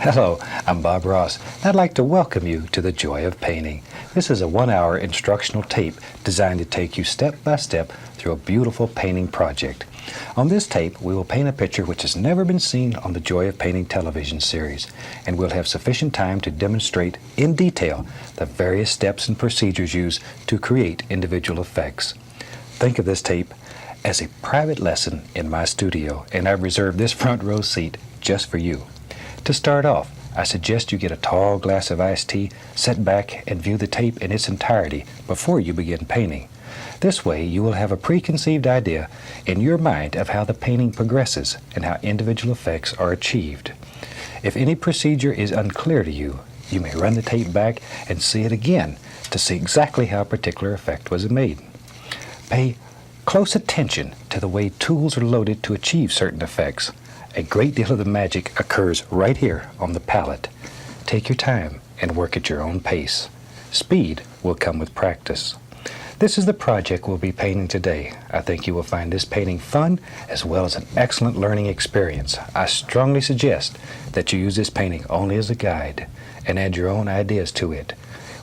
Hello, I'm Bob Ross. I'd like to welcome you to the Joy of Painting. This is a 1-hour instructional tape designed to take you step by step through a beautiful painting project. On this tape, we will paint a picture which has never been seen on the Joy of Painting television series, and we'll have sufficient time to demonstrate in detail the various steps and procedures used to create individual effects. Think of this tape as a private lesson in my studio, and I've reserved this front row seat just for you. To start off, I suggest you get a tall glass of iced tea, sit back and view the tape in its entirety before you begin painting. This way you will have a preconceived idea in your mind of how the painting progresses and how individual effects are achieved. If any procedure is unclear to you, you may run the tape back and see it again to see exactly how a particular effect was made. Pay close attention to the way tools are loaded to achieve certain effects. A great deal of the magic occurs right here on the palette. Take your time and work at your own pace. Speed will come with practice. This is the project we'll be painting today. I think you will find this painting fun as well as an excellent learning experience. I strongly suggest that you use this painting only as a guide and add your own ideas to it.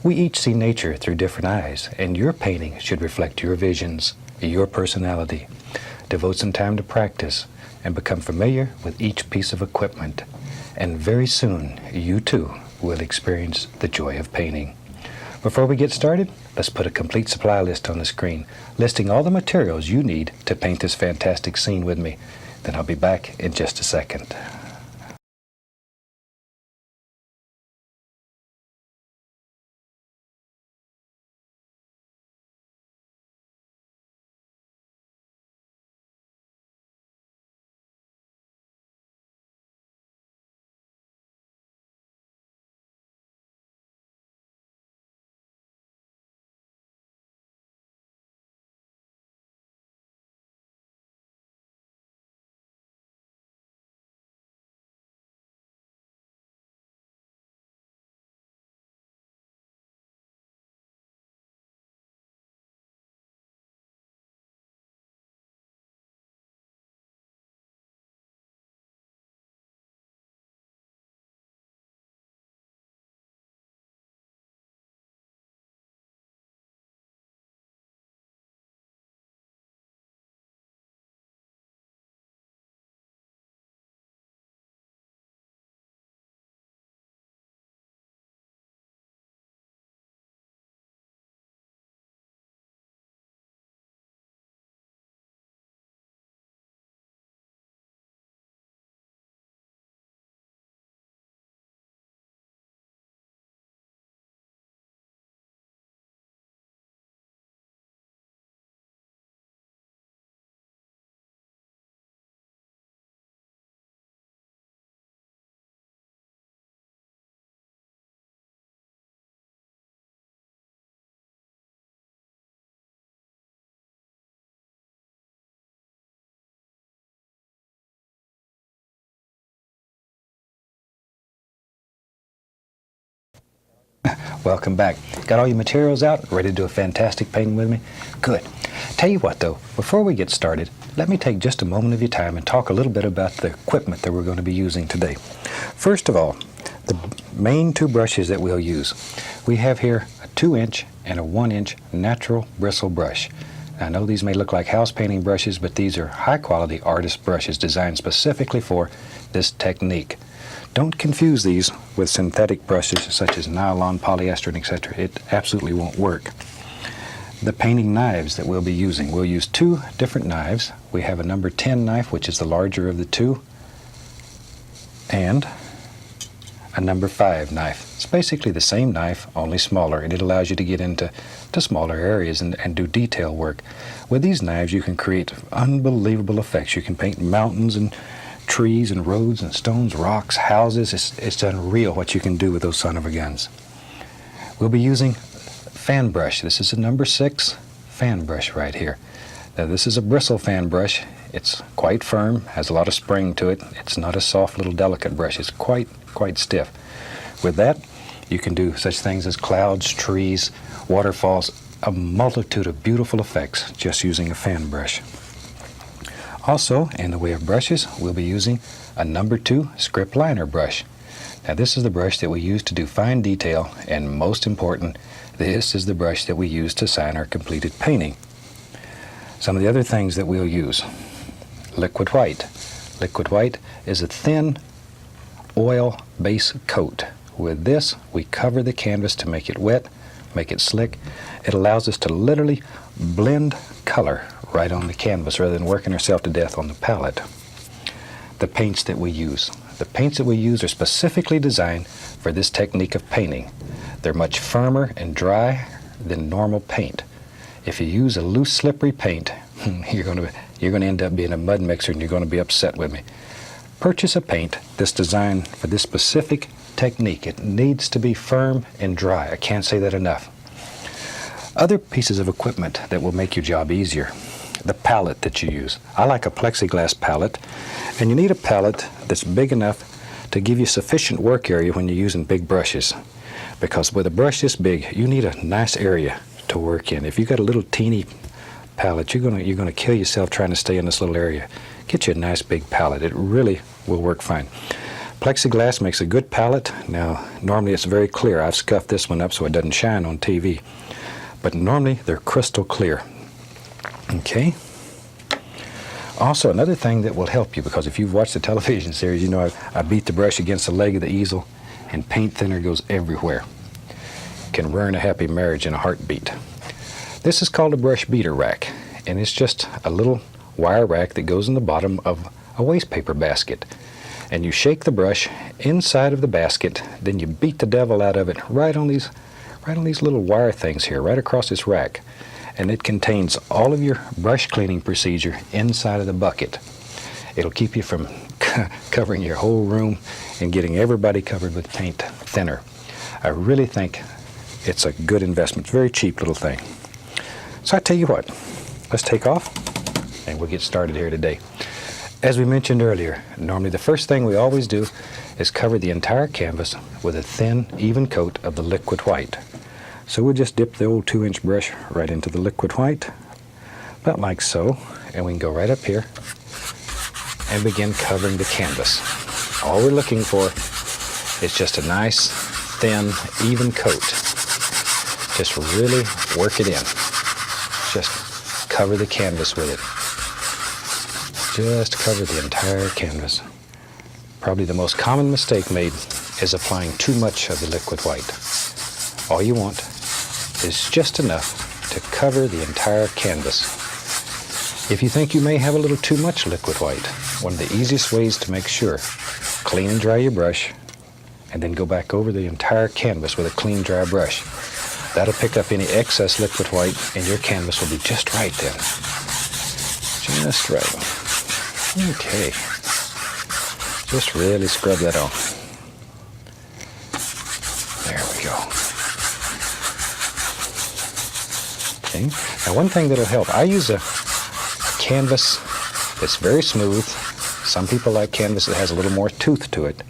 We each see nature through different eyes, and your painting should reflect your visions, your personality. Devote some time to practice and become familiar with each piece of equipment. And very soon, you too will experience the joy of painting. Before we get started, let's put a complete supply list on the screen, listing all the materials you need to paint this fantastic scene with me. Then I'll be back in just a second. Welcome back. Got all your materials out? Ready to do a fantastic painting with me? Good. Tell you what though, before we get started, let me take just a moment of your time and talk a little bit about the equipment that we're going to be using today. First of all, the main two brushes that we'll use. We have here a 2-inch and a 1-inch natural bristle brush. I know these may look like house painting brushes, but these are high quality artist brushes designed specifically for this technique. Don't confuse these with synthetic brushes such as nylon, polyester, and etc. It absolutely won't work. The painting knives that we'll be using, we'll use two different knives. We have a number 10 knife, which is the larger of the two, and a number 5 knife. It's basically the same knife, only smaller, and it allows you to get into smaller areas and do detail work. With these knives, you can create unbelievable effects. You can paint mountains and trees and roads and stones, rocks, houses. It's unreal what you can do with those son of a guns. We'll be using fan brush. This is a number 6 fan brush right here. Now this is a bristle fan brush. It's quite firm, has a lot of spring to it. It's not a soft little delicate brush. It's quite stiff. With that, you can do such things as clouds, trees, waterfalls, a multitude of beautiful effects just using a fan brush. Also, in the way of brushes, we'll be using a number 2 script liner brush. Now this is the brush that we use to do fine detail, and most important, this is the brush that we use to sign our completed painting. Some of the other things that we'll use. Liquid white. Liquid white is a thin oil base coat. With this, we cover the canvas to make it wet, make it slick. It allows us to literally blend color right on the canvas rather than working ourselves to death on the palette. The paints that we use. The paints that we use are specifically designed for this technique of painting. They're much firmer and dry than normal paint. If you use a loose, slippery paint, you're going to end up being a mud mixer, and you're going to be upset with me. Purchase a paint that's designed for this specific technique. It needs to be firm and dry. I can't say that enough. Other pieces of equipment that will make your job easier. The palette that you use. I like a plexiglass palette, and you need a palette that's big enough to give you sufficient work area when you're using big brushes. Because with a brush this big, you need a nice area to work in. If you've got a little teeny palette, you're gonna kill yourself trying to stay in this little area. Get you a nice big palette. It really will work fine. Plexiglass makes a good palette. Now, normally it's very clear. I've scuffed this one up so it doesn't shine on TV. But normally they're crystal clear. Okay. Also, another thing that will help you, because if you've watched the television series, you know I beat the brush against the leg of the easel, and paint thinner goes everywhere. Can ruin a happy marriage in a heartbeat. This is called a brush beater rack, and it's just a little wire rack that goes in the bottom of a waste paper basket. And you shake the brush inside of the basket, then you beat the devil out of it right on these little wire things here, right across this rack. And it contains all of your brush cleaning procedure inside of the bucket. It'll keep you from covering your whole room and getting everybody covered with paint thinner. I really think it's a good investment. It's a very cheap little thing. So I tell you what, let's take off and we'll get started here today. As we mentioned earlier, normally the first thing we always do is cover the entire canvas with a thin, even coat of the liquid white. So we'll just dip the old 2-inch brush right into the liquid white, about like so, and we can go right up here and begin covering the canvas. All we're looking for is just a nice, thin, even coat. Just really work it in. Just cover the canvas with it. Just cover the entire canvas. Probably the most common mistake made is applying too much of the liquid white. All you want is just enough to cover the entire canvas. If you think you may have a little too much liquid white, one of the easiest ways to make sure, clean and dry your brush, and then go back over the entire canvas with a clean, dry brush. That'll pick up any excess liquid white, and your canvas will be just right then. Just right. Okay. Just really scrub that on. There we go. Okay. Now one thing that'll help, I use a canvas that's very smooth. Some people like canvas that has a little more tooth to it,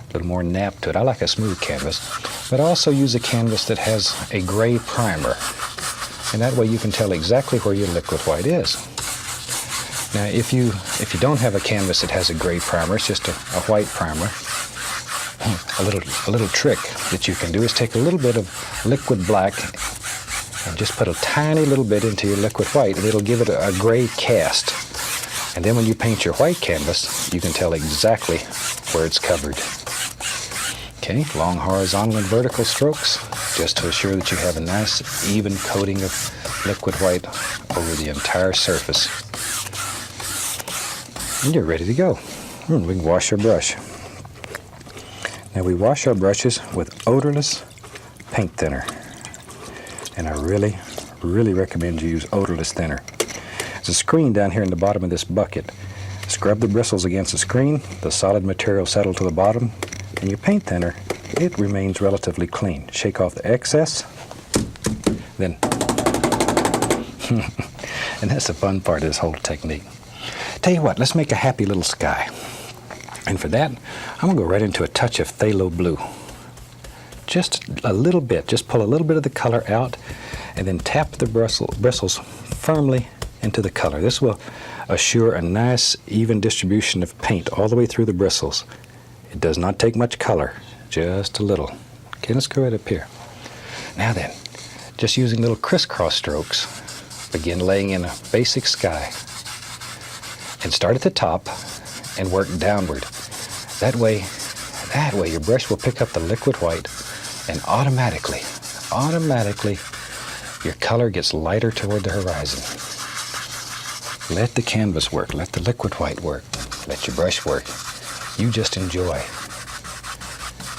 a little more nap to it. I like a smooth canvas, but I also use a canvas that has a gray primer, and that way you can tell exactly where your liquid white is. Now if you don't have a canvas that has a gray primer, it's just a white primer, a little trick that you can do is take a little bit of liquid black and just put a tiny little bit into your liquid white, and it'll give it a gray cast. And then when you paint your white canvas, you can tell exactly where it's covered. Okay, long horizontal and vertical strokes, just to assure that you have a nice, even coating of liquid white over the entire surface. And you're ready to go. We can wash our brush. Now we wash our brushes with odorless paint thinner. And I really, really recommend you use odorless thinner. There's a screen down here in the bottom of this bucket. Scrub the bristles against the screen, the solid material settle to the bottom, and your paint thinner, it remains relatively clean. Shake off the excess, then, and that's the fun part of this whole technique. Tell you what, let's make a happy little sky. And for that, I'm gonna go right into a touch of phthalo blue. Just a little bit, just pull a little bit of the color out and then tap the bristles firmly into the color. This will assure a nice even distribution of paint all the way through the bristles. It does not take much color, just a little. Okay, let's go right up here. Now then, just using little crisscross strokes, begin laying in a basic sky. And start at the top and work downward. That way your brush will pick up the liquid white, and automatically, your color gets lighter toward the horizon. Let the canvas work, let the liquid white work, let your brush work. You just enjoy.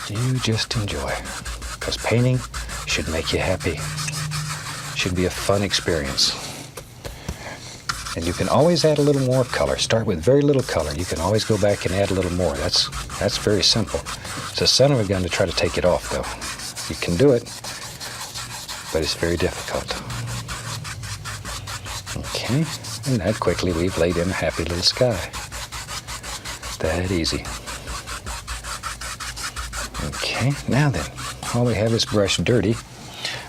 You just enjoy. Because painting should make you happy. Should be a fun experience. And you can always add a little more color. Start with very little color. You can always go back and add a little more. That's very simple. It's a son of a gun to try to take it off, though. You can do it, but it's very difficult. Okay, and that quickly we've laid in a happy little sky. That easy. Okay, now then, while we have this brush dirty,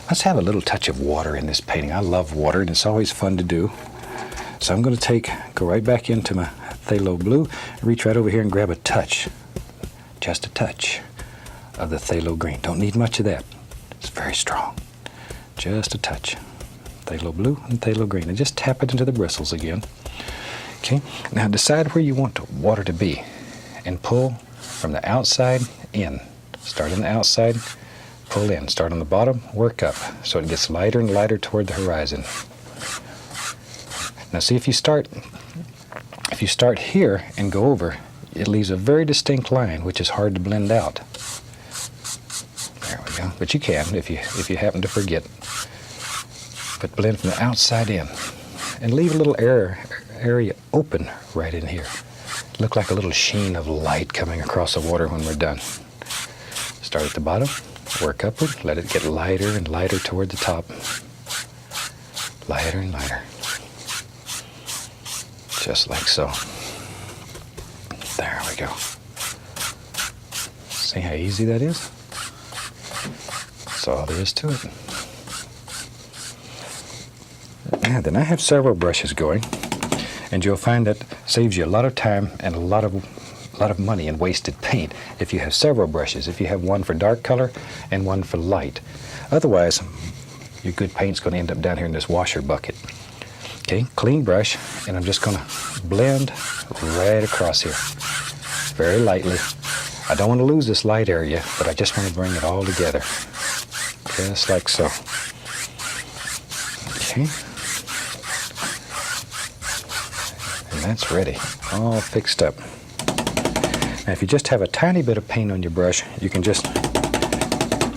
let's have a little touch of water in this painting. I love water, and it's always fun to do. So I'm going to go right back into my phthalo blue, reach right over here and grab a touch, just a touch of the phthalo green. Don't need much of that. It's very strong. Just a touch. Phthalo blue and phthalo green. And just tap it into the bristles again. Okay, now decide where you want the water to be and pull from the outside in. Start on the outside, pull in. Start on the bottom, work up so it gets lighter and lighter toward the horizon. Now see, if you start here and go over, it leaves a very distinct line, which is hard to blend out. There we go. But you can if you happen to forget. But blend from the outside in, and leave a little area open right in here. Look like a little sheen of light coming across the water when we're done. Start at the bottom, work upward, let it get lighter and lighter toward the top. Lighter and lighter. Just like so. There we go. See how easy that is? That's all there is to it. Now then, I have several brushes going, and you'll find that saves you a lot of time and a lot of money in wasted paint if you have several brushes. If you have one for dark color and one for light. Otherwise, your good paint's going to end up down here in this washer bucket. Okay, clean brush, and I'm just going to blend right across here, very lightly. I don't want to lose this light area, but I just want to bring it all together, just like so. Okay, and that's ready, all fixed up. Now, if you just have a tiny bit of paint on your brush, you can just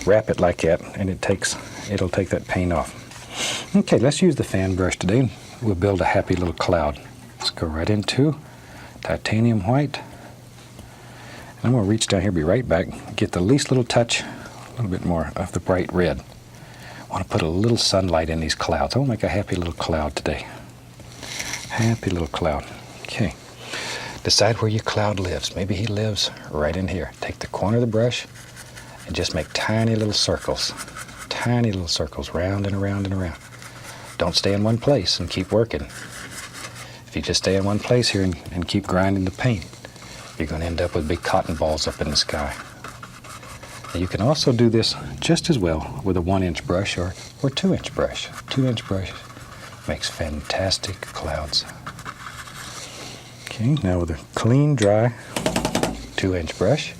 wrap it like that, and it'll take that paint off. Okay, let's use the fan brush today. We'll build a happy little cloud. Let's go right into titanium white. And I'm going to reach down here, be right back, get the least little touch, a little bit more of the bright red. I want to put a little sunlight in these clouds. I want to make a happy little cloud today. Happy little cloud. Okay. Decide where your cloud lives. Maybe he lives right in here. Take the corner of the brush and just make tiny little circles. Tiny little circles, round and around and around. Don't stay in one place and keep working. If you just stay in one place here and keep grinding the paint, you're going to end up with big cotton balls up in the sky. Now, you can also do this just as well with a 1-inch brush or 2-inch brush. 2-inch brush makes fantastic clouds. Okay, now with a clean, dry 2-inch brush,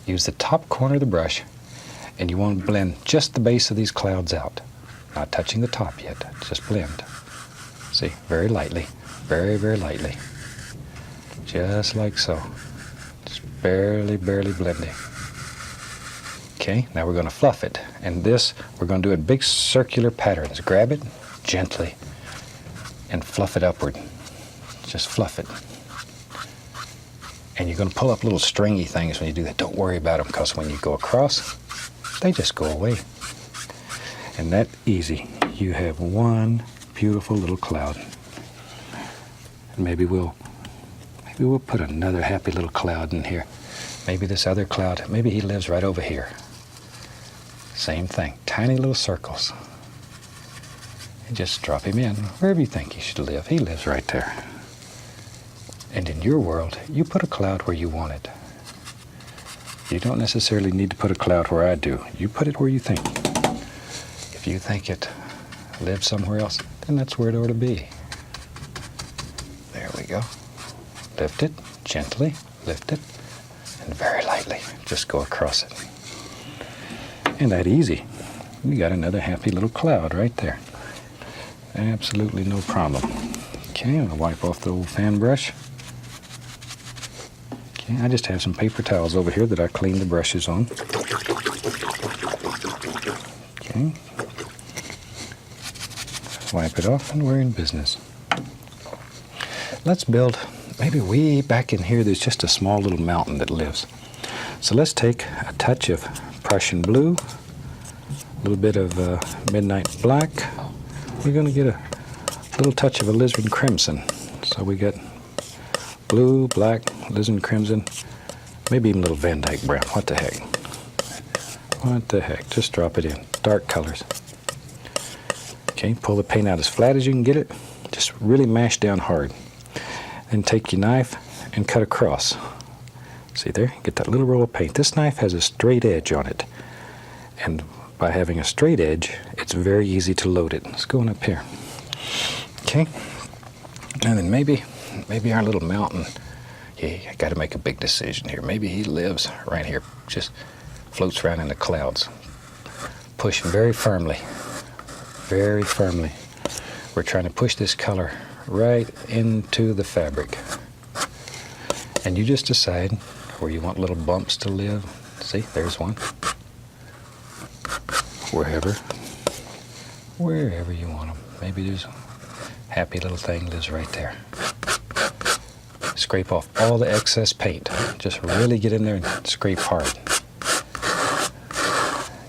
use the top corner of the brush, and you want to blend just the base of these clouds out. Not touching the top yet, just blend. See, very lightly, very, very lightly. Just like so. Just barely, barely blending. Okay, now we're going to fluff it. And this, we're going to do it in big circular patterns. Grab it gently and fluff it upward. Just fluff it. And you're going to pull up little stringy things when you do that. Don't worry about them, because when you go across, they just go away. And that easy. You have one beautiful little cloud. And maybe we'll put another happy little cloud in here. Maybe this other cloud, maybe he lives right over here. Same thing, tiny little circles. And just drop him in wherever you think he should live. He lives right there. And in your world, you put a cloud where you want it. You don't necessarily need to put a cloud where I do. You put it where you think. If you think it lives somewhere else, then that's where it ought to be. There we go. Lift it gently, lift it, and very lightly just go across it. Ain't that easy? You got another happy little cloud right there. Absolutely no problem. Okay, I'm gonna wipe off the old fan brush. Okay, I just have some paper towels over here that I clean the brushes on. Okay. Wipe it off and we're in business. Let's build, maybe way back in here there's just a small little mountain that lives. So let's take a touch of Prussian blue, a little bit of midnight black. We're going to get a little touch of alizarin crimson. So we got blue, black, alizarin crimson, maybe even a little Van Dyke brown. What the heck? What the heck? Just drop it in. Dark colors. Okay, pull the paint out as flat as you can get it. Just really mash down hard. Then take your knife and cut across. See there? Get that little roll of paint. This knife has a straight edge on it. And by having a straight edge, it's very easy to load it. Let's go on up here. Okay. And then maybe our little mountain, yeah, I got to make a big decision here. Maybe he lives right here, just floats around in the clouds. Push him very firmly. Very firmly. We're trying to push this color right into the fabric. And you just decide where you want little bumps to live. See, there's one. Wherever you want them. Maybe there's a happy little thing lives right there. Scrape off all the excess paint. Just really get in there and scrape hard.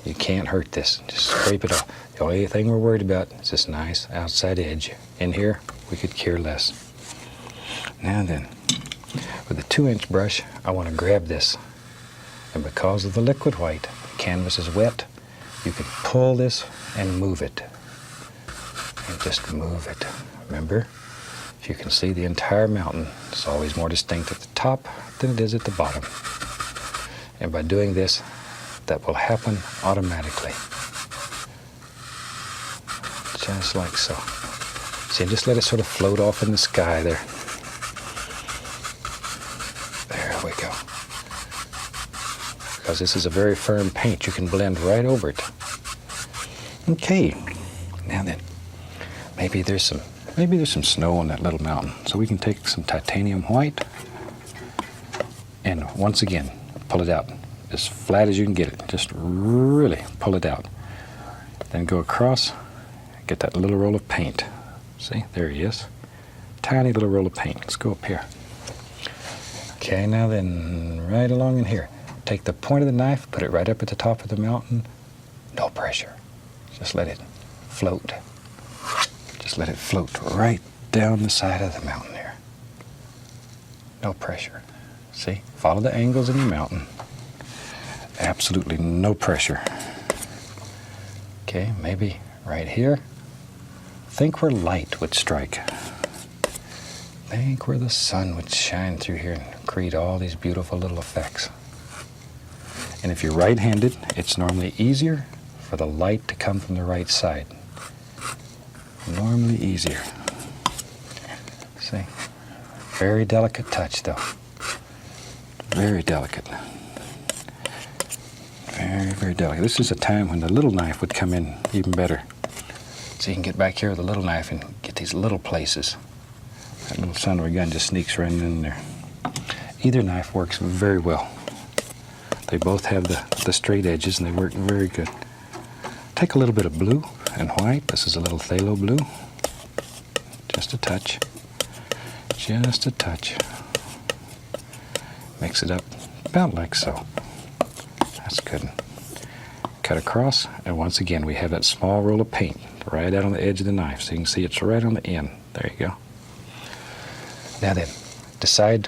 You can't hurt this. Just scrape it off. The only thing we're worried about is this nice outside edge. In here, we could care less. Now then, with a 2-inch brush, I want to grab this. And because of the liquid white, the canvas is wet, you can pull this and move it. And just move it. Remember, if you can see the entire mountain, it's always more distinct at the top than it is at the bottom. And by doing this, that will happen automatically. Just like so. See, just let it sort of float off in the sky there. There we go. Because this is a very firm paint, you can blend right over it. Okay, now then, maybe there's some snow on that little mountain. So we can take some titanium white and once again, pull it out as flat as you can get it. Just really pull it out. Then go across, get that little roll of paint. See, there he is. Tiny little roll of paint. Let's go up here. Okay, now then, right along in here. Take the point of the knife, put it right up at the top of the mountain. No pressure. Just let it float. Just let it float right down the side of the mountain there. No pressure. See, follow the angles in your mountain. Absolutely no pressure. Okay, maybe right here. Think where light would strike. Think where the sun would shine through here and create all these beautiful little effects. And if you're right-handed, it's normally easier for the light to come from the right side. Normally easier. See? Very delicate touch, though. Very delicate. Very, very delicate. This is a time when the little knife would come in even better. So you can get back here with a little knife and get these little places. That little son of a gun just sneaks right in there. Either knife works very well. They both have the straight edges and they work very good. Take a little bit of blue and white. This is a little phthalo blue. Just a touch. Just a touch. Mix it up about like so. That's good. Cut across, and once again we have that small roll of paint right out on the edge of the knife. So you can see it's right on the end. There you go. Now then, decide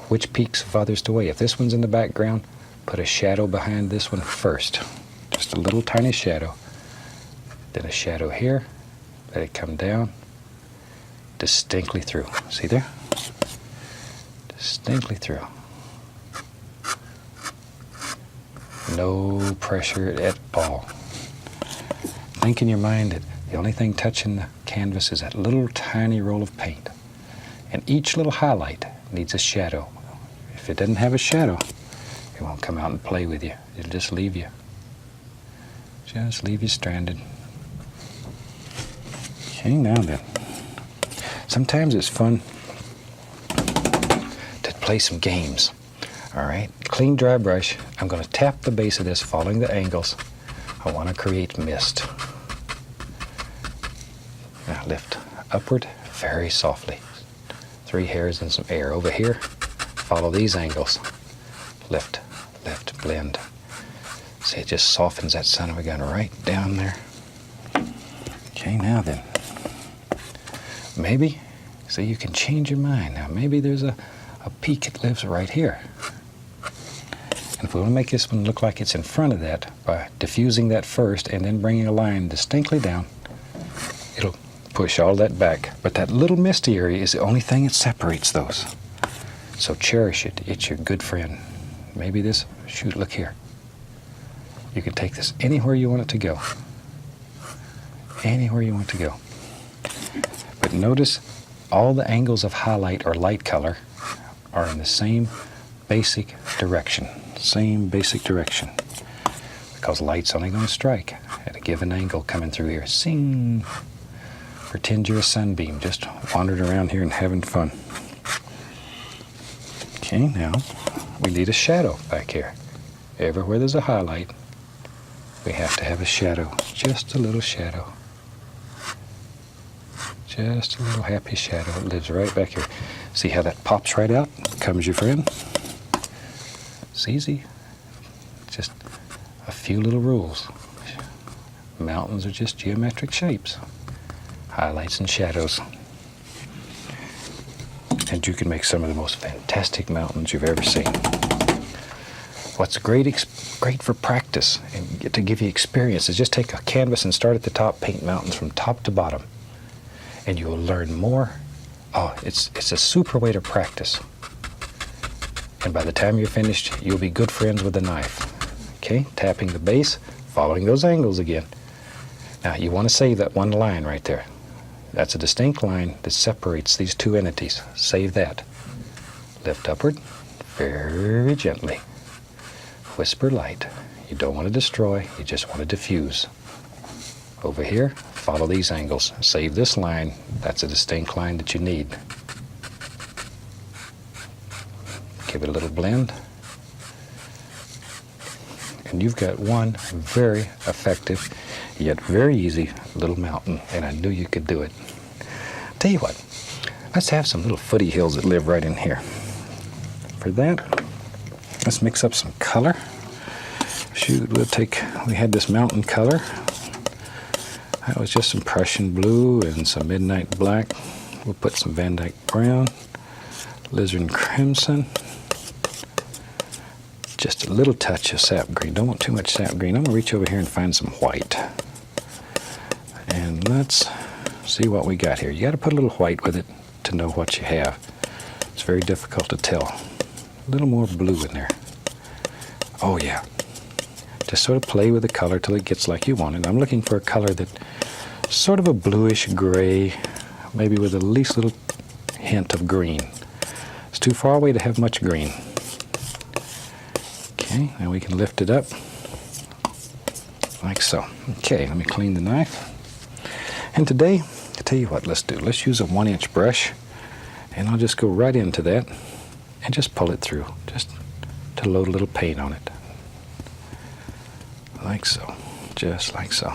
which peaks farthest away. If this one's in the background, put a shadow behind this one first. Just a little tiny shadow. Then a shadow here. Let it come down. Distinctly through. See there? Distinctly through. No pressure at all. Think in your mind that the only thing touching the canvas is that little tiny roll of paint. And each little highlight needs a shadow. If it doesn't have a shadow, it won't come out and play with you. It'll just leave you. Just leave you stranded. Okay, now then. Sometimes it's fun to play some games. All right, clean dry brush. I'm going to tap the base of this following the angles. I want to create mist. Now lift upward very softly. 3 hairs and some air. Over here, follow these angles. Lift, lift, blend. See, it just softens that sun and we're going right down there. Okay, now then. Maybe, so you can change your mind. Now maybe there's a peak that lives right here. And if we want to make this one look like it's in front of that, by diffusing that first and then bringing a line distinctly down, it'll push all that back. But that little misty area is the only thing that separates those. So cherish it. It's your good friend. Maybe this, shoot, look here. You can take this anywhere you want it to go. Anywhere you want it to go. But notice all the angles of highlight or light color are in the same basic direction. Same basic direction. Because light's only going to strike at a given angle coming through here. Sing! Pretend you're a sunbeam, just wandering around here and having fun. Okay, now we need a shadow back here. Everywhere there's a highlight, we have to have a shadow. Just a little shadow. Just a little happy shadow. It lives right back here. See how that pops right out? Comes your friend. It's easy. Just a few little rules. Mountains are just geometric shapes. Highlights and shadows. And you can make some of the most fantastic mountains you've ever seen. What's great for practice and to give you experience is just take a canvas and start at the top, paint mountains from top to bottom. And you will learn more. Oh, it's a super way to practice. And by the time you're finished, you'll be good friends with the knife. Okay, tapping the base, following those angles again. Now you want to save that one line right there. That's a distinct line that separates these two entities. Save that. Lift upward, very gently. Whisper light. You don't want to destroy, you just want to diffuse. Over here, follow these angles. Save this line. That's a distinct line that you need. Give it a little blend. And you've got one very effective, yet very easy little mountain. And I knew you could do it. Tell you what, let's have some little footy hills that live right in here. For that, let's mix up some color. Shoot, we had this mountain color. That was just some Prussian blue and some midnight black. We'll put some Van Dyke brown, alizarin crimson, just a little touch of sap green. Don't want too much sap green. I'm going to reach over here and find some white. And let's see what we got here. You got to put a little white with it to know what you have. It's very difficult to tell. A little more blue in there. Oh yeah. Just sort of play with the color till it gets like you want it. I'm looking for a color that sort of a bluish gray, maybe with the least little hint of green. It's too far away to have much green. Okay, now we can lift it up like so. Okay, let me clean the knife. And today, I'll tell you what let's do. Let's use a 1-inch brush, and I'll just go right into that and just pull it through, just to load a little paint on it. Like so, just like so.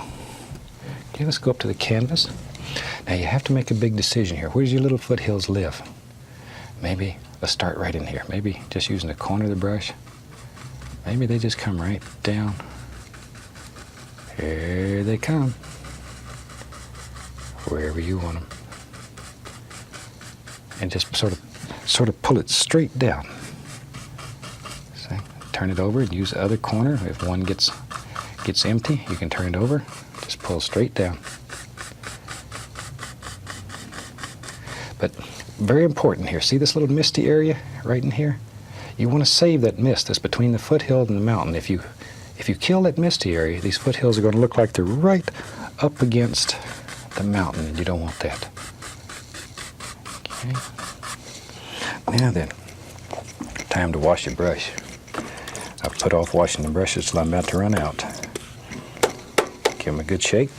Okay, let's go up to the canvas. Now you have to make a big decision here. Where does your little foothills live? Maybe, let's start right in here. Maybe just using the corner of the brush. Maybe they just come right down. Here they come. Wherever you want them. And just sort of pull it straight down. See? Turn it over and use the other corner. If one gets empty, you can turn it over. Just pull straight down. But very important here. See this little misty area right in here? You want to save that mist that's between the foothill and the mountain. If you if you kill that misty area, these foothills are going to look like they're right up against the mountain, and you don't want that. Okay. Now then, time to wash your brush. I've put off washing the brushes till I'm about to run out. Give them a good shake.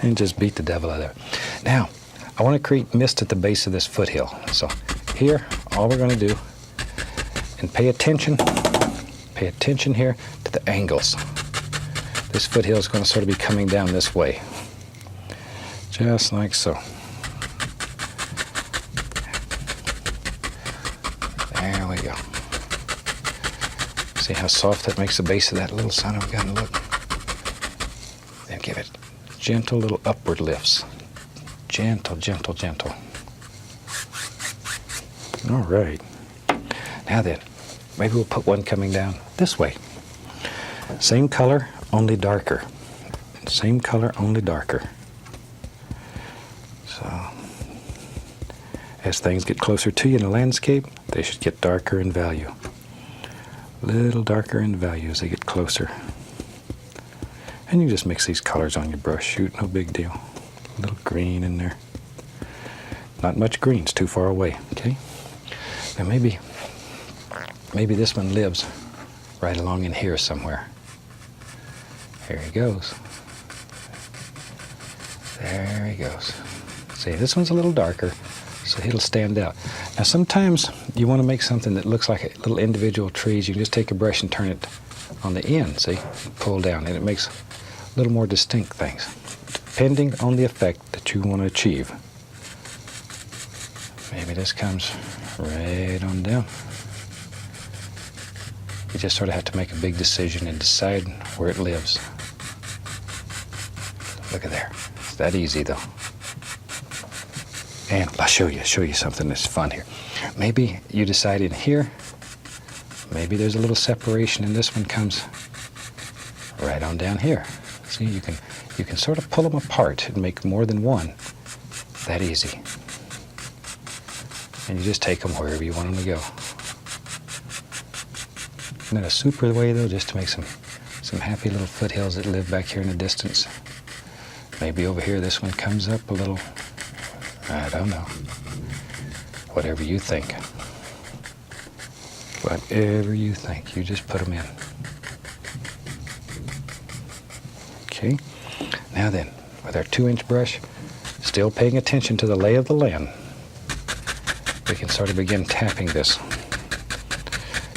And just beat the devil out of it. Now, I want to create mist at the base of this foothill. So here, all we're going to do, and pay attention here to the angles. This foothill is going to sort of be coming down this way. Just like so. There we go. See how soft that makes the base of that little son of a gun look? Then give it gentle little upward lifts. Gentle, gentle, gentle. All right. Now then, maybe we'll put one coming down this way. Same color, only darker. Same color, only darker. So, as things get closer to you in the landscape, they should get darker in value. A little darker in value as they get closer. And you just mix these colors on your brush. Shoot, no big deal. A little green in there. Not much green, it's too far away, okay? Now maybe this one lives right along in here somewhere. There he goes. There he goes. See, this one's a little darker, so it'll stand out. Now sometimes you want to make something that looks like a little individual trees. You can just take a brush and turn it on the end, see? Pull down, and it makes a little more distinct things, depending on the effect that you want to achieve. Maybe this comes right on down. You just sort of have to make a big decision and decide where it lives. Look at there. It's that easy, though. And I'll show you something that's fun here. Maybe you decide in here, maybe there's a little separation, and this one comes right on down here. See, you can sort of pull them apart and make more than one. That easy. And you just take them wherever you want them to go. Isn't that a super way, though, just to make some happy little foothills that live back here in the distance? Maybe over here this one comes up a little, I don't know. Whatever you think. Whatever you think, you just put them in. Okay, now then, with our 2-inch brush, still paying attention to the lay of the land, we can sort of begin tapping this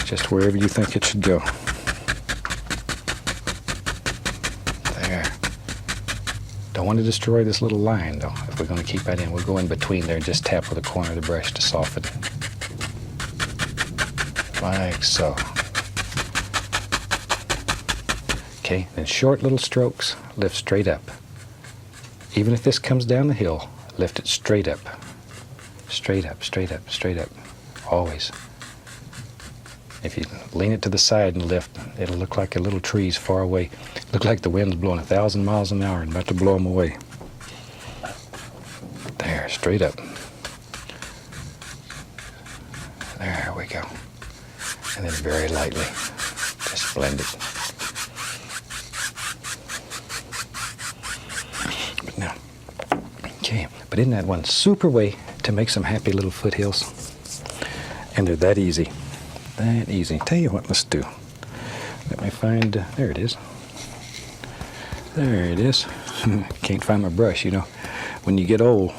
just wherever you think it should go. There. Don't want to destroy this little line, though. If we're going to keep that in, we'll go in between there and just tap with the corner of the brush to soften it. Like so. Okay, then short little strokes, lift straight up. Even if this comes down the hill, lift it straight up. Straight up, straight up, straight up. Always. If you lean it to the side and lift, it'll look like a little tree's far away. Look like the wind's blowing 1,000 miles an hour and about to blow them away. There, straight up. There we go. And then very lightly, just blend it. But now, okay, but isn't that one super way to make some happy little foothills? And they're that easy. That easy. Tell you what, let's do. Let me find, there it is. There it is. Can't find my brush, you know. When you get old,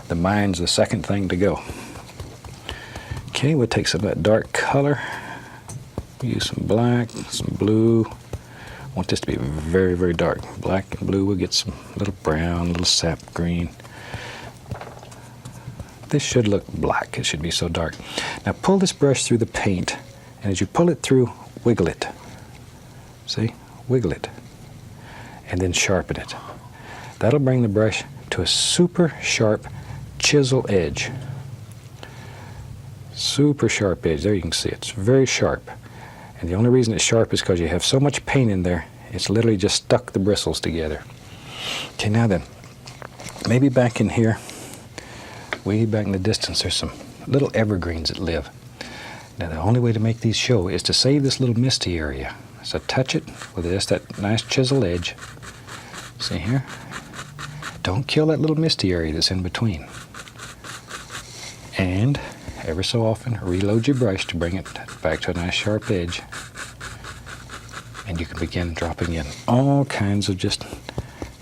the mind's the second thing to go. Okay, we'll take some of that dark color. We'll use some black, some blue. I want this to be very, very dark. Black and blue, we'll get some little brown, little sap green. This should look black. It should be so dark. Now pull this brush through the paint, and as you pull it through, wiggle it. See? Wiggle it. And then sharpen it. That'll bring the brush to a super sharp chisel edge. Super sharp edge. There you can see it. It's very sharp. And the only reason it's sharp is because you have so much paint in there, it's literally just stuck the bristles together. Okay, now then, maybe back in here, way back in the distance, there's some little evergreens that live. Now the only way to make these show is to save this little misty area. So touch it with just that nice chisel edge. See here? Don't kill that little misty area that's in between. And every so often reload your brush to bring it back to a nice sharp edge. And you can begin dropping in all kinds of just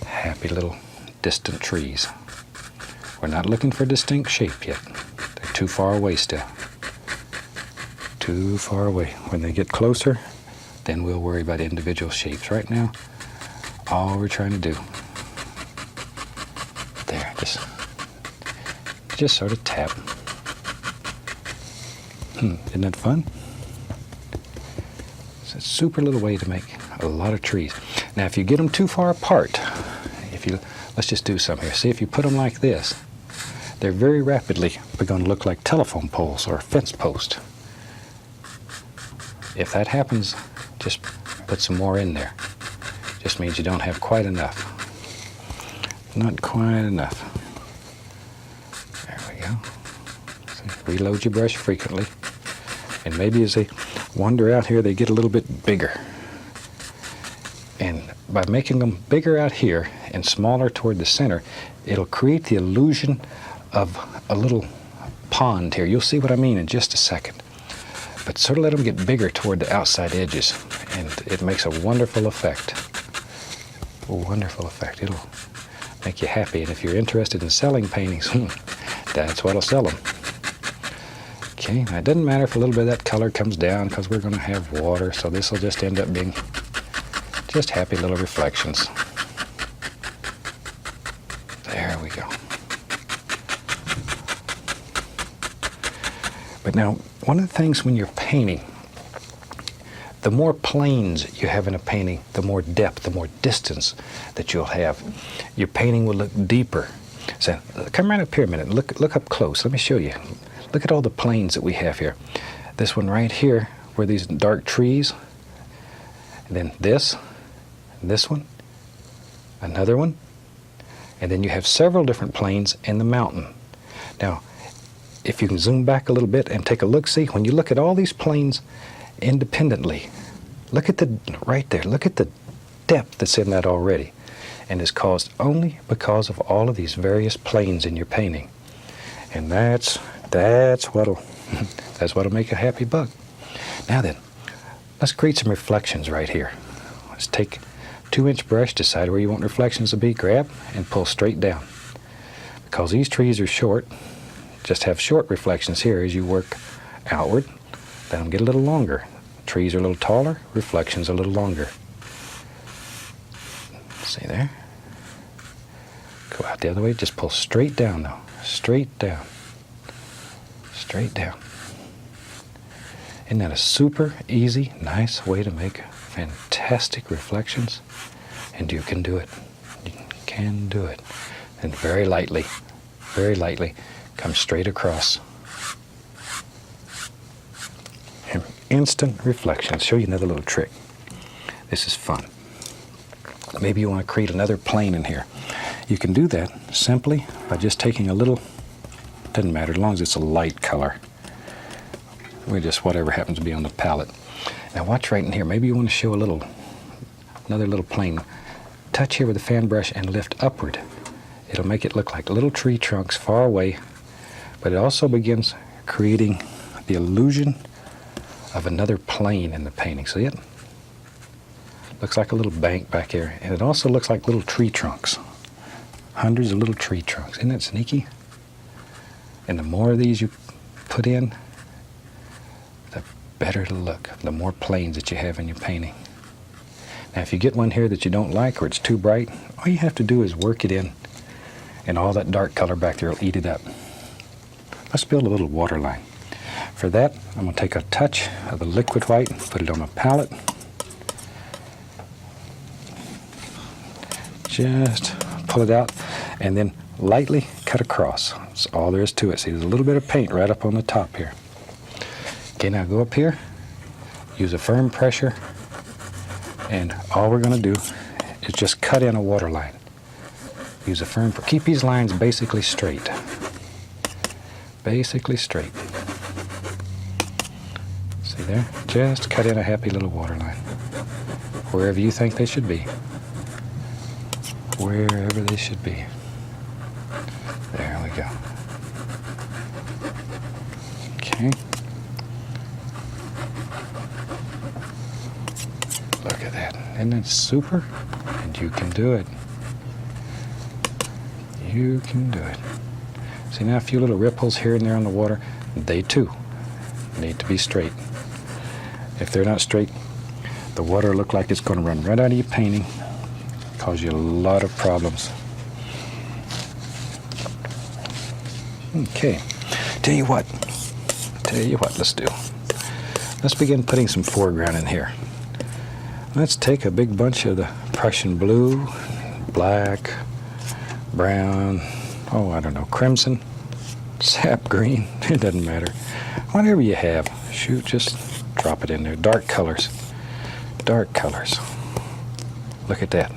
happy little distant trees. We're not looking for distinct shape yet. They're too far away still. Too far away. When they get closer, then we'll worry about individual shapes. Right now, all we're trying to do, there, just sort of tap. Isn't that fun? It's a super little way to make a lot of trees. Now, if you get them too far apart, let's just do some here. See, if you put them like this, they're very rapidly going to look like telephone poles or fence posts. If that happens, just put some more in there. Just means you don't have quite enough. Not quite enough. There we go. So reload your brush frequently. And maybe as they wander out here, they get a little bit bigger. And by making them bigger out here and smaller toward the center, it'll create the illusion of a little pond here. You'll see what I mean in just a second. But sort of let them get bigger toward the outside edges, and it makes a wonderful effect. A wonderful effect. It'll make you happy, and if you're interested in selling paintings, that's what'll sell them. Okay, now it doesn't matter if a little bit of that color comes down because we're going to have water, so this will just end up being just happy little reflections. There we go. But now, one of the things when you're painting, the more planes you have in a painting, the more depth, the more distance that you'll have. Your painting will look deeper. So come right up here a minute. Look up close. Let me show you. Look at all the planes that we have here. This one right here, where these dark trees, and then this one, another one, and then you have several different planes in the mountain. Now, if you can zoom back a little bit and take a look-see, when you look at all these planes independently, look at right there, look at the depth that's in that already. And it's caused only because of all of these various planes in your painting. And that's what'll make a happy buck. Now then, let's create some reflections right here. Let's take a 2-inch brush, decide where you want reflections to be, grab and pull straight down. Because these trees are short, just have short reflections here as you work outward. Let them get a little longer. Trees are a little taller, reflections a little longer. See there? Go out the other way, just pull straight down now. Straight down. Straight down. Isn't that a super easy, nice way to make fantastic reflections? And you can do it. You can do it. And very lightly, come straight across. And instant reflections. Show you another little trick. This is fun. Maybe you want to create another plane in here. You can do that simply by just taking a little, doesn't matter as long as it's a light color. We just whatever happens to be on the palette. Now watch right in here. Maybe you want to show another little plane. Touch here with the fan brush and lift upward. It'll make it look like little tree trunks far away, but it also begins creating the illusion of another plane in the painting. See it? Looks like a little bank back here, and it also looks like little tree trunks. Hundreds of little tree trunks. Isn't that sneaky? And the more of these you put in, the better it'll look. The more planes that you have in your painting. Now if you get one here that you don't like or it's too bright, all you have to do is work it in, and all that dark color back there will eat it up. Let's build a little water line. For that, I'm going to take a touch of the liquid white, put it on my palette. Just pull it out and then lightly cut across. That's all there is to it. See, there's a little bit of paint right up on the top here. Okay, now go up here, use a firm pressure, and all we're going to do is just cut in a water line. Use a firm, keep these lines basically straight. Basically straight. See there? Just cut in a happy little water line. Wherever you think they should be. Wherever they should be. There we go. Okay. Look at that. Isn't that super? And you can do it. You can do it. See now a few little ripples here and there on the water. They too need to be straight. If they're not straight, the water will look like it's going to run right out of your painting. Cause you a lot of problems. Okay. Tell you what, let's do. Let's begin putting some foreground in here. Let's take a big bunch of the Prussian blue, black, brown, oh, I don't know, crimson, sap green, it doesn't matter. Whatever you have, shoot, just drop it in there. Dark colors. Dark colors. Look at that.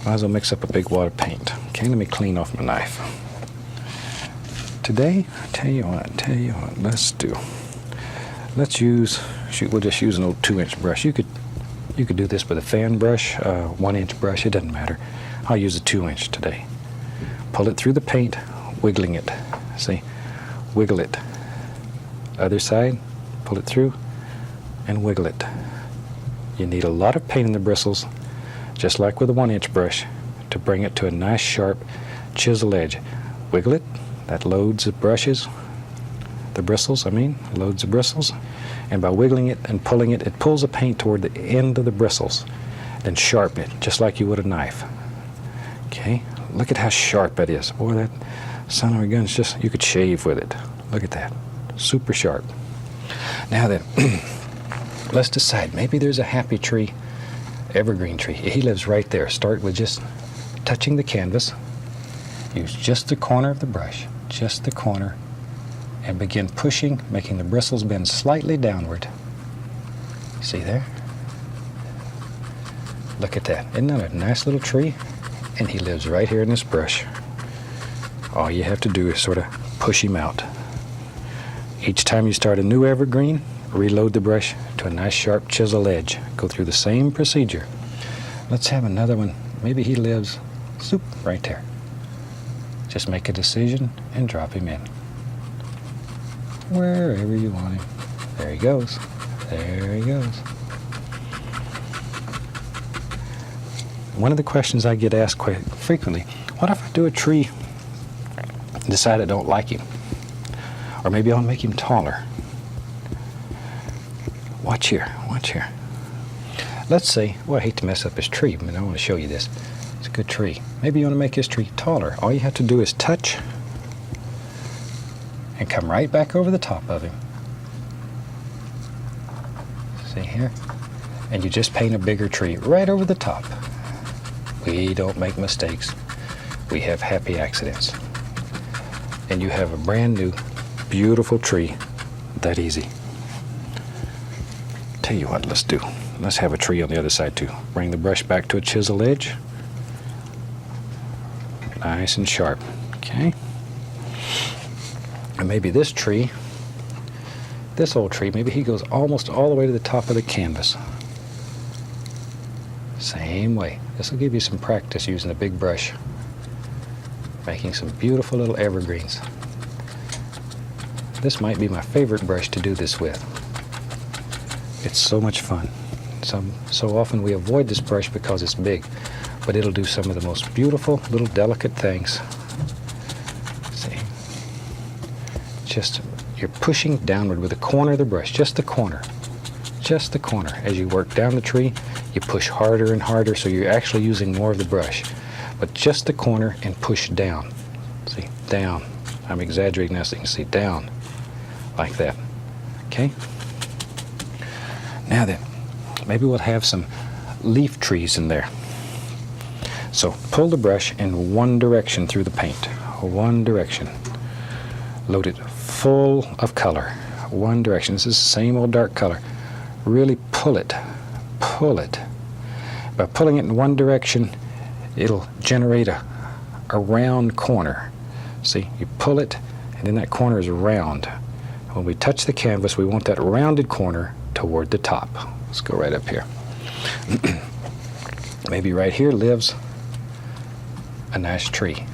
Might as well mix up a big wad of paint. Okay, let me clean off my knife. Today, tell you what, let's use, shoot, we'll just use an old 2-inch brush. You could do this with a fan brush, 1-inch brush, it doesn't matter. I'll use a 2-inch today. Pull it through the paint, wiggling it. See, wiggle it. Other side, pull it through, and wiggle it. You need a lot of paint in the bristles, just like with a 1-inch brush, to bring it to a nice sharp chisel edge. Wiggle it. That loads the bristles, loads the bristles. And by wiggling it and pulling it, it pulls the paint toward the end of the bristles. Then sharpen it, just like you would a knife. Okay, look at how sharp that is. Boy, that son of a gun is just, you could shave with it. Look at that, super sharp. Now then, let's decide, maybe there's a happy tree, evergreen tree. He lives right there. Start with just touching the canvas. Use just the corner of the brush, just the corner, and begin pushing, making the bristles bend slightly downward. See there? Look at that. Isn't that a nice little tree? And he lives right here in this brush. All you have to do is sort of push him out. Each time you start a new evergreen, reload the brush to a nice sharp chisel edge. Go through the same procedure. Let's have another one. Maybe he lives, zoop, right there. Just make a decision and drop him in. Wherever you want him. There he goes. There he goes. One of the questions I get asked quite frequently, what if I do a tree and decide I don't like him? Or maybe I'll make him taller. Watch here, watch here. Let's say, well, I hate to mess up his tree, but I want to show you this. It's a good tree. Maybe you want to make his tree taller. All you have to do is touch and come right back over the top of him. See here? And you just paint a bigger tree right over the top. We don't make mistakes. We have happy accidents. And you have a brand new, beautiful tree that easy. Tell you what, let's do. Let's have a tree on the other side too. Bring the brush back to a chisel edge. Nice and sharp. Okay. And maybe this tree, this old tree, maybe he goes almost all the way to the top of the canvas. Same way. This will give you some practice using a big brush, making some beautiful little evergreens. This might be my favorite brush to do this with. It's so much fun. So often we avoid this brush because it's big, but it'll do some of the most beautiful little delicate things. See? Just, you're pushing downward with the corner of the brush, just the corner. Just the corner. As you work down the tree, you push harder and harder, so you're actually using more of the brush. But just the corner and push down. See? Down. I'm exaggerating now so you can see down. Like that. Okay? Now then, maybe we'll have some leaf trees in there. So pull the brush in one direction through the paint. One direction. Load it full of color. One direction. This is the same old dark color. Really pull it. Pull it. By pulling it in one direction, it'll generate a round corner. See, you pull it, and then that corner is round. when we touch the canvas, we want that rounded corner toward the top. Let's go right up here. Maybe right here lives a nice tree.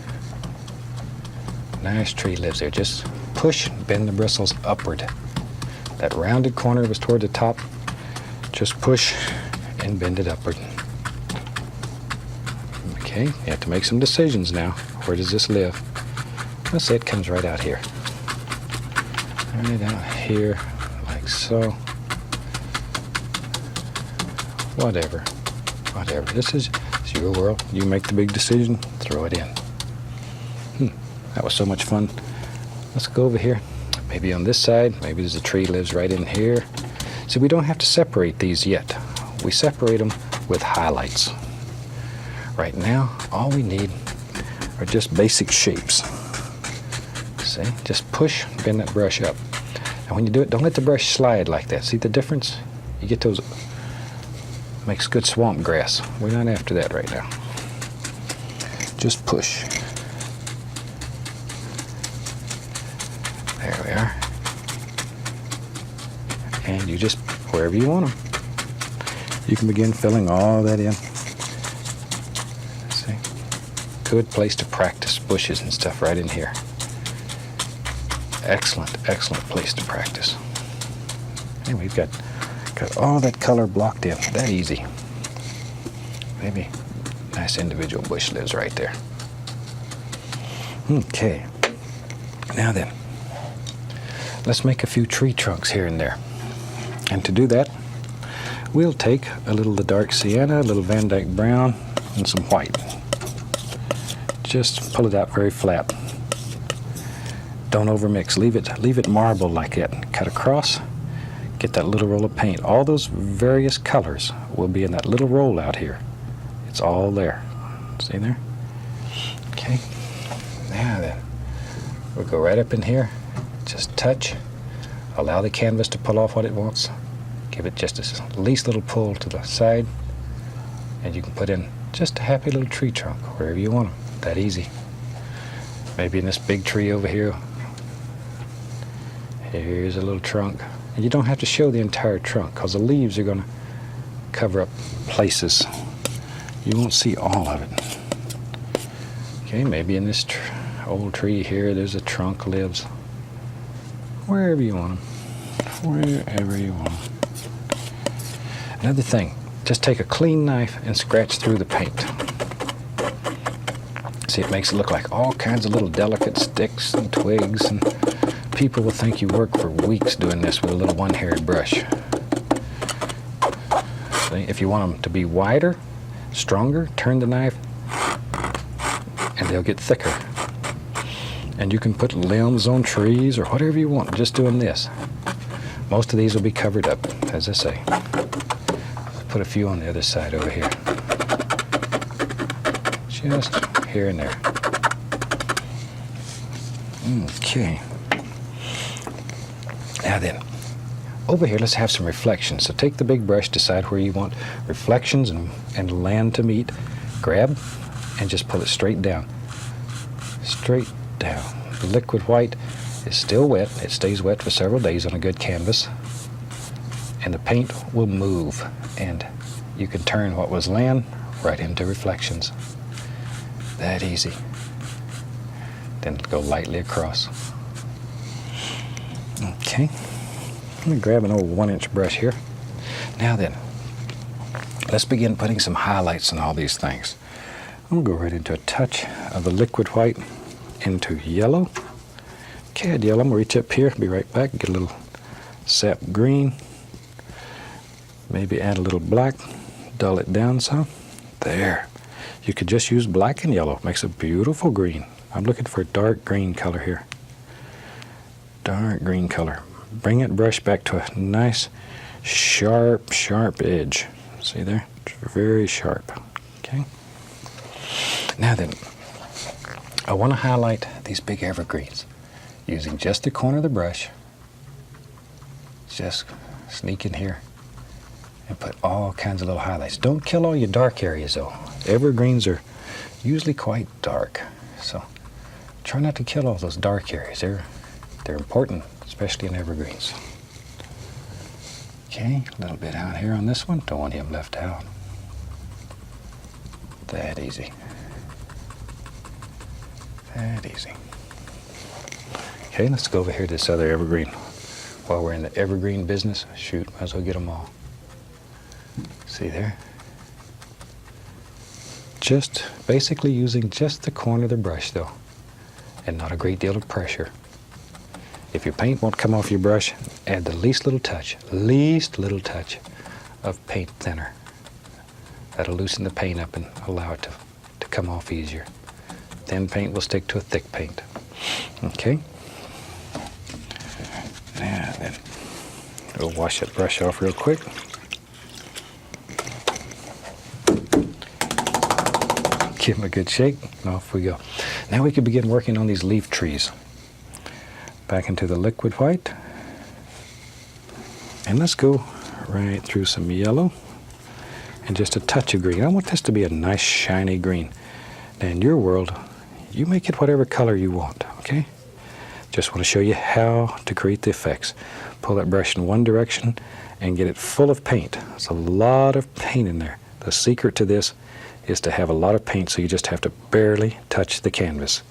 Nice tree lives there. Just push, bend the bristles upward. That rounded corner was toward the top. Just push and bend it upward. Okay, you have to make some decisions now. Where does this live? Let's say it comes right out here. Right out here, like so. Whatever. This is your world. You make the big decision, throw it in. That was so much fun. Let's go over here. Maybe on this side, maybe there's a tree lives right in here. See, we don't have to separate these yet. We separate them with highlights. Right now, all we need are just basic shapes. See, just push, bend that brush up. And when you do it, don't let the brush slide like that. See the difference? You get those, makes good swamp grass. We're not after that right now. Just push. There we are. And you just, wherever you want them, you can begin filling all that in. See? Good place to practice bushes and stuff right in here. Excellent place to practice. And we've got all that color blocked in. That easy. Maybe nice individual bush lives right there. Okay. Now then, let's make a few tree trunks here and there. And to do that, we'll take a little of the dark sienna, a little Van Dyke brown, and some white. Just pull it out very flat. Don't overmix. Leave it marble like that. Cut across, get that little roll of paint. All those various colors will be in that little roll out here. It's all there. See there? Okay. Now then, we'll go right up in here. Just touch. Allow the canvas to pull off what it wants. Give it just a least little pull to the side. And you can put in just a happy little tree trunk wherever you want them. That easy. Maybe in this big tree over here. Here's a little trunk. And you don't have to show the entire trunk because the leaves are going to cover up places. You won't see all of it. Okay, maybe in this old tree here, there's a trunk lives. Wherever you want them. Wherever you want them. Another thing, just take a clean knife and scratch through the paint. See, it makes it look like all kinds of little delicate sticks and twigs, and people will think you work for weeks doing this with a little one-haired brush. See, if you want them to be wider, stronger, turn the knife, and they'll get thicker. And you can put limbs on trees or whatever you want, just doing this. Most of these will be covered up, as I say. Put a few on the other side over here. Just here and there. Okay. Now then, over here let's have some reflections. So take the big brush, decide where you want reflections and land to meet. Grab and just pull it straight down. Straight down. The liquid white is still wet. It stays wet for several days on a good canvas. And the paint will move. And you can turn what was land right into reflections. That easy. Then go lightly across. Okay. Let me grab an old 1-inch brush here. Now then, let's begin putting some highlights on all these things. I'm going to go right into a touch of the liquid white into yellow. Okay, add yellow. I'm going to reach up here, be right back, get a little sap green. Maybe add a little black, dull it down some. There. You could just use black and yellow. Makes a beautiful green. I'm looking for a dark green color here. Dark green color. Bring it brush back to a nice sharp edge. See there? It's very sharp. Okay. Now then, I want to highlight these big evergreens using just the corner of the brush. Just sneak in here and put all kinds of little highlights. Don't kill all your dark areas though. Evergreens are usually quite dark, so try not to kill all those dark areas. They're important. It's especially in evergreens. Okay, a little bit out here on this one. Don't want him left out. That easy. That easy. Okay, let's go over here to this other evergreen. While we're in the evergreen business, shoot, might as well get them all. See there? Just basically using just the corner of the brush though, and not a great deal of pressure. If your paint won't come off your brush, add the least little touch of paint thinner. That'll loosen the paint up and allow it to come off easier. Thin paint will stick to a thick paint. Okay? Now then, we'll wash that brush off real quick. Give them a good shake, and off we go. Now we can begin working on these leaf trees. Back into the liquid white. And let's go right through some yellow and just a touch of green. I want this to be a nice shiny green. Now in your world, you make it whatever color you want, okay? Just want to show you how to create the effects. Pull that brush in one direction and get it full of paint. There's a lot of paint in there. The secret to this is to have a lot of paint, so you just have to barely touch the canvas.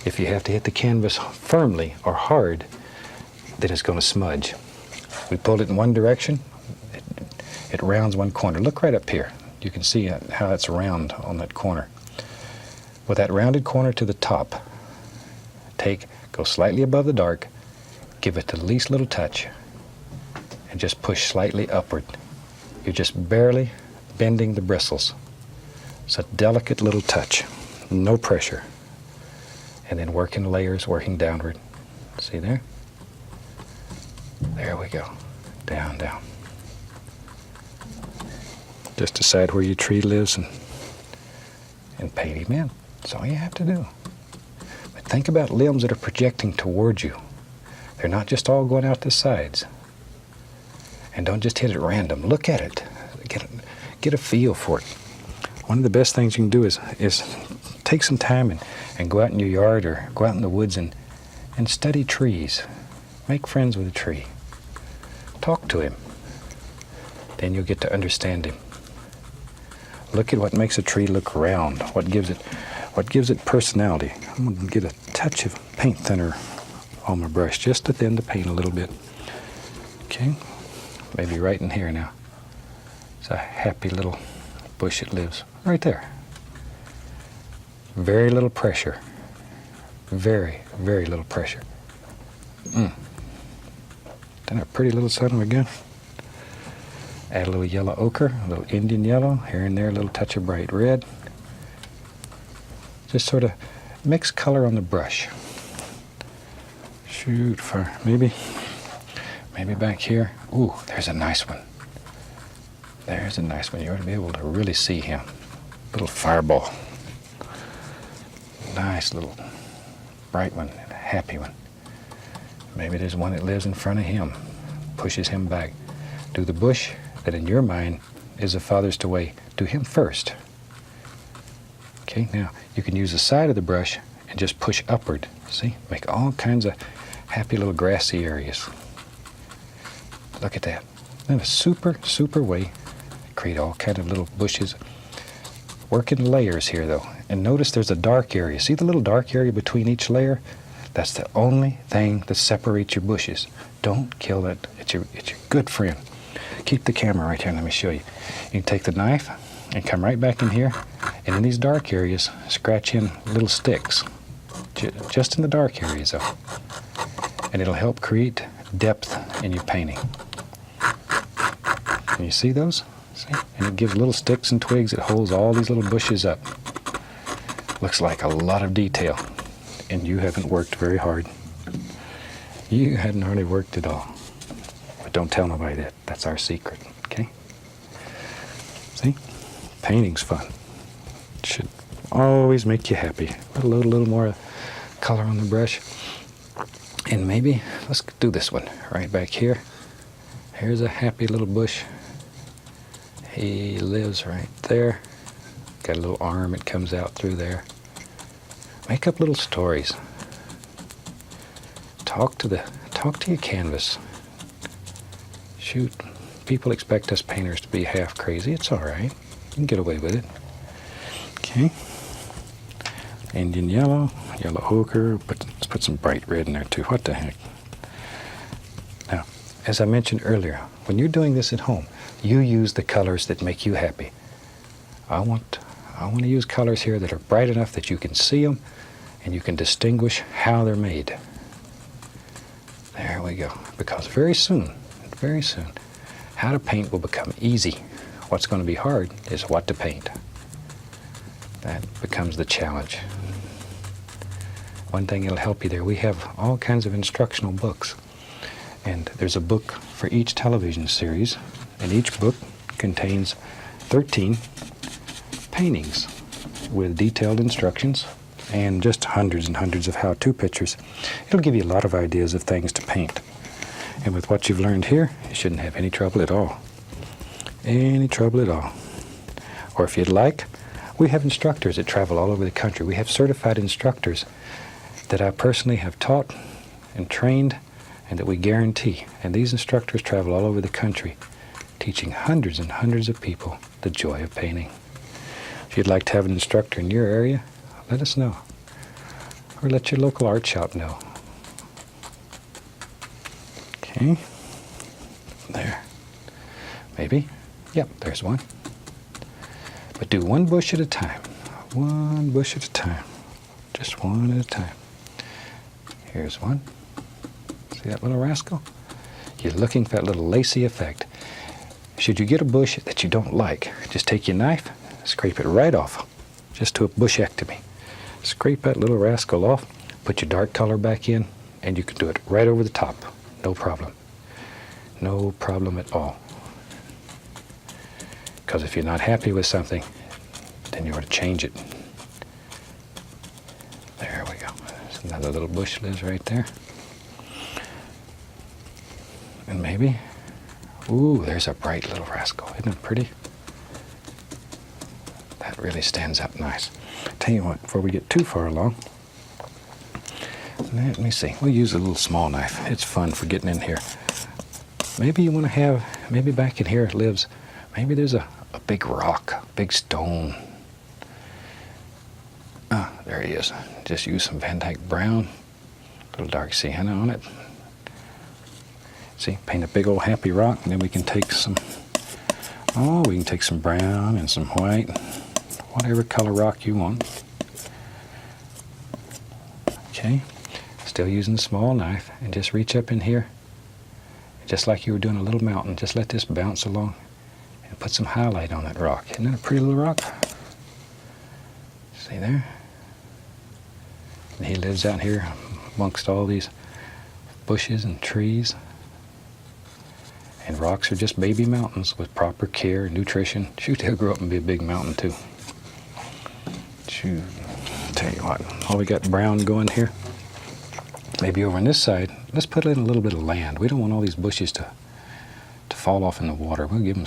If you have to hit the canvas firmly or hard, then it's going to smudge. We pulled it in one direction, it rounds one corner. Look right up here. You can see how it's round on that corner. With that rounded corner to the top, go slightly above the dark, give it the least little touch, and just push slightly upward. You're just barely bending the bristles. It's a delicate little touch, no pressure. And then work in layers, working downward. See there? There we go. Down, down. Just decide where your tree lives and paint him in. That's all you have to do. But think about limbs that are projecting towards you. They're not just all going out the sides. And don't just hit it random. Look at it. Get a feel for it. One of the best things you can do is take some time and go out in your yard or go out in the woods and study trees. Make friends with a tree. Talk to him. Then you'll get to understand him. Look at what makes a tree look round, what gives it personality. I'm going to get a touch of paint thinner on my brush just to thin the paint a little bit. Okay, maybe right in here now. It's a happy little bush it lives. Right there. Very little pressure. Very, very little pressure. Isn't that a pretty little son of a gun? Add a little yellow ochre, a little Indian yellow, here and there a little touch of bright red. Just sort of mix color on the brush. Shoot for maybe back here. Ooh, there's a nice one. There's a nice one. You ought to be able to really see him. Little fireball. Nice little bright one, and a happy one. Maybe there's one that lives in front of him, pushes him back. Do the bush that in your mind is the farthest away. Do him first. Okay, now you can use the side of the brush and just push upward. See, make all kinds of happy little grassy areas. Look at that. Then a super, super way. Create all kind of little bushes. Work in layers here though. And notice there's a dark area. See the little dark area between each layer? That's the only thing that separates your bushes. Don't kill it. It's your good friend. Keep the camera right here and let me show you. You can take the knife and come right back in here, and in these dark areas, scratch in little sticks. Just in the dark areas though. And it'll help create depth in your painting. Can you see those? See? And it gives little sticks and twigs. It holds all these little bushes up. Looks like a lot of detail. And you haven't worked very hard. You hadn't hardly worked at all. But don't tell nobody that. That's our secret, okay? See? Painting's fun. It should always make you happy. Put a little more color on the brush. And maybe, let's do this one right back here. Here's a happy little bush. He lives right there. Got a little arm, it comes out through there. Make up little stories. Talk to talk to your canvas. Shoot, people expect us painters to be half crazy. It's all right. You can get away with it. Okay. Indian yellow, yellow ochre, but let's put some bright red in there too. What the heck? Now, as I mentioned earlier, when you're doing this at home, you use the colors that make you happy. I want to use colors here that are bright enough that you can see them and you can distinguish how they're made. There we go. Because very soon, how to paint will become easy. What's going to be hard is what to paint. That becomes the challenge. One thing that'll help you there, we have all kinds of instructional books. And there's a book for each television series, and each book contains 13 paintings with detailed instructions and just hundreds and hundreds of how-to pictures. It'll give you a lot of ideas of things to paint. And with what you've learned here, you shouldn't have any trouble at all. Any trouble at all. Or if you'd like, we have instructors that travel all over the country. We have certified instructors that I personally have taught and trained and that we guarantee. And these instructors travel all over the country, teaching hundreds and hundreds of people the joy of painting. If you'd like to have an instructor in your area, let us know. Or let your local art shop know. Okay. There. Maybe. Yep, there's one. But do one bush at a time. One bush at a time. Just one at a time. Here's one. See that little rascal? You're looking for that little lacy effect. Should you get a bush that you don't like, just take your knife, scrape it right off. Just to a bushectomy. Scrape that little rascal off, put your dark color back in, and you can do it right over the top. No problem. No problem at all. Because if you're not happy with something, then you ought to change it. There we go. There's another little bush lives right there. And maybe, ooh, there's a bright little rascal. Isn't it pretty? That really stands up nice. Tell you what, before we get too far along, let me see. We'll use a little small knife. It's fun for getting in here. Maybe you want to have, maybe back in here it lives, maybe there's a big rock, a big stone. Ah, there he is. Just use some Van Dyke brown, a little dark sienna on it. See, paint a big old happy rock, and then we can take some, we can take some brown and some white, whatever color rock you want. Okay, still using the small knife, and just reach up in here, just like you were doing a little mountain. Just let this bounce along, and put some highlight on that rock. Isn't that a pretty little rock? See there? And he lives out here amongst all these bushes and trees. And rocks are just baby mountains with proper care and nutrition. Shoot, they'll grow up and be a big mountain too. Shoot, tell you what, all we got brown going here. Maybe over on this side, let's put in a little bit of land. We don't want all these bushes to fall off in the water. We'll give him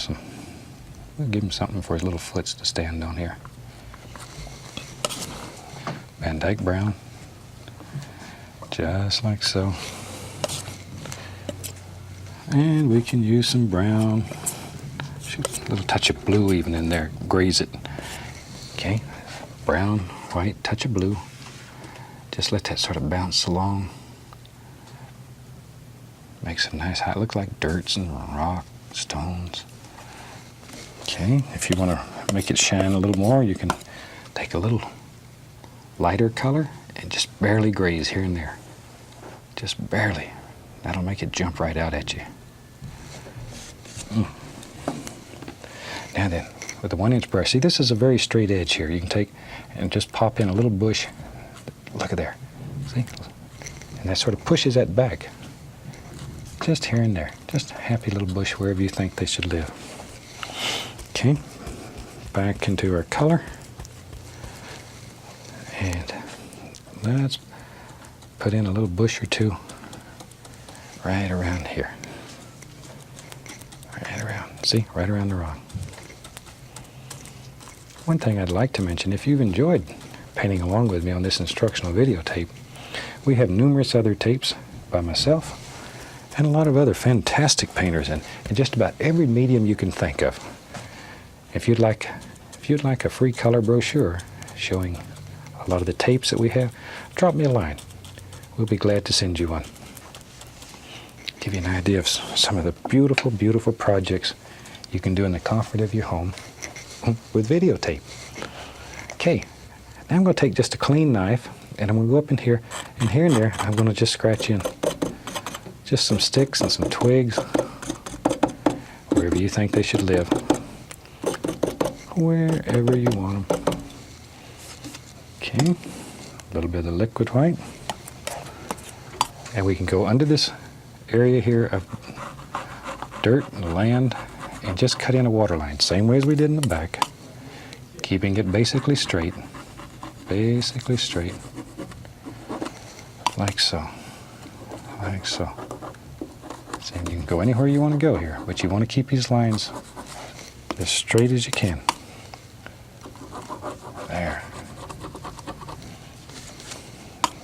something for his little foots to stand on here. Van Dyke brown, just like so. And we can use some brown. Shoot, a little touch of blue even in there. Graze it. Okay, brown, white, touch of blue. Just let that sort of bounce along. Make some nice high, look like dirts and rock, stones. Okay, if you want to make it shine a little more, you can take a little lighter color and just barely graze here and there. Just barely. That'll make it jump right out at you. Now then, with the 1-inch brush, see, this is a very straight edge here. You can take and just pop in a little bush. Look at there. See? And that sort of pushes that back. Just here and there. Just a happy little bush wherever you think they should live. Okay. Back into our color. And let's put in a little bush or two right around here. Right around. See? Right around the rock. One thing I'd like to mention, if you've enjoyed painting along with me on this instructional videotape, we have numerous other tapes by myself and a lot of other fantastic painters in just about every medium you can think of. If you'd like a free color brochure showing a lot of the tapes that we have, drop me a line. We'll be glad to send you one. Give you an idea of some of the beautiful, beautiful projects you can do in the comfort of your home with videotape. Okay, now I'm going to take just a clean knife and I'm going to go up in here, and here and there I'm going to just scratch in just some sticks and some twigs wherever you think they should live. Wherever you want them. Okay, a little bit of the liquid white. And we can go under this area here of dirt and land and just cut in a water line, same way as we did in the back, keeping it basically straight, like so, like so. So you can go anywhere you want to go here, but you want to keep these lines as straight as you can. There.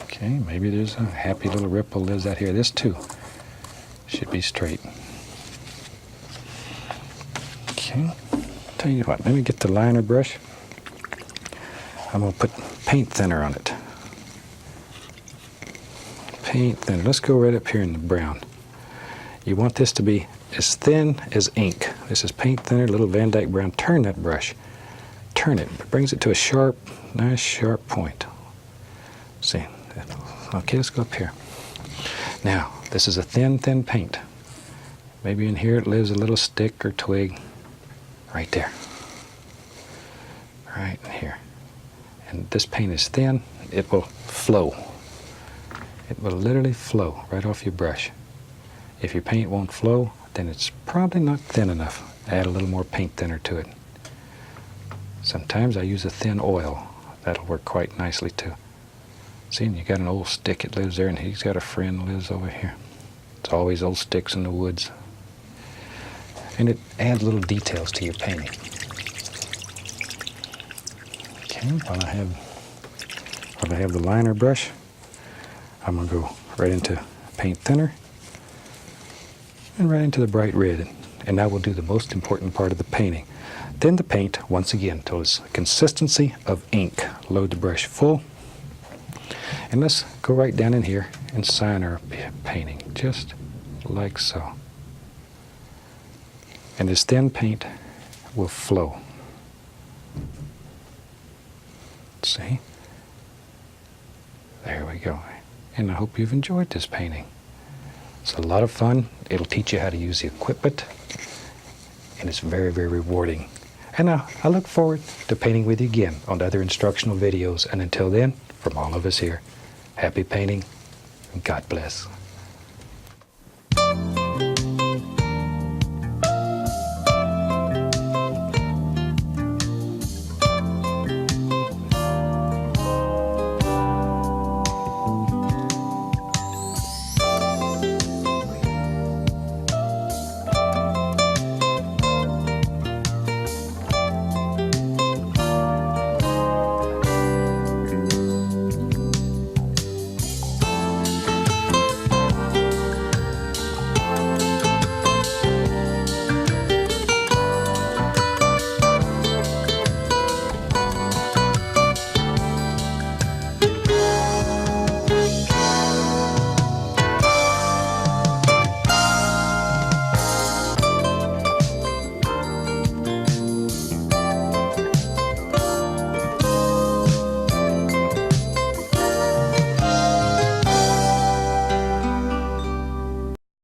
Okay, maybe there's a happy little ripple lives out here. This too should be straight. Okay, tell you what, let me get the liner brush. I'm going to put paint thinner on it. Paint thinner. Let's go right up here in the brown. You want this to be as thin as ink. This is paint thinner, little Van Dyke brown. Turn that brush. Turn it. It brings it to a sharp, nice sharp point. See? Okay, let's go up here. Now, this is a thin, thin paint. Maybe in here it lives a little stick or twig. Right there. Right in here. And this paint is thin. It will flow. It will literally flow right off your brush. If your paint won't flow, then it's probably not thin enough. Add a little more paint thinner to it. Sometimes I use a thin oil. That'll work quite nicely too. See, and you got an old stick that lives there, and he's got a friend that lives over here. It's always old sticks in the woods. And it adds little details to your painting. Okay, while I have the liner brush, I'm going to go right into paint thinner and right into the bright red. And now we'll do the most important part of the painting. Thin the paint once again till it's consistency of ink. Load the brush full. And let's go right down in here and sign our painting, just like so. And this thin paint will flow. See? There we go. And I hope you've enjoyed this painting. It's a lot of fun. It'll teach you how to use the equipment. And it's very, very rewarding. And I look forward to painting with you again on other instructional videos. And until then, from all of us here, happy painting and God bless.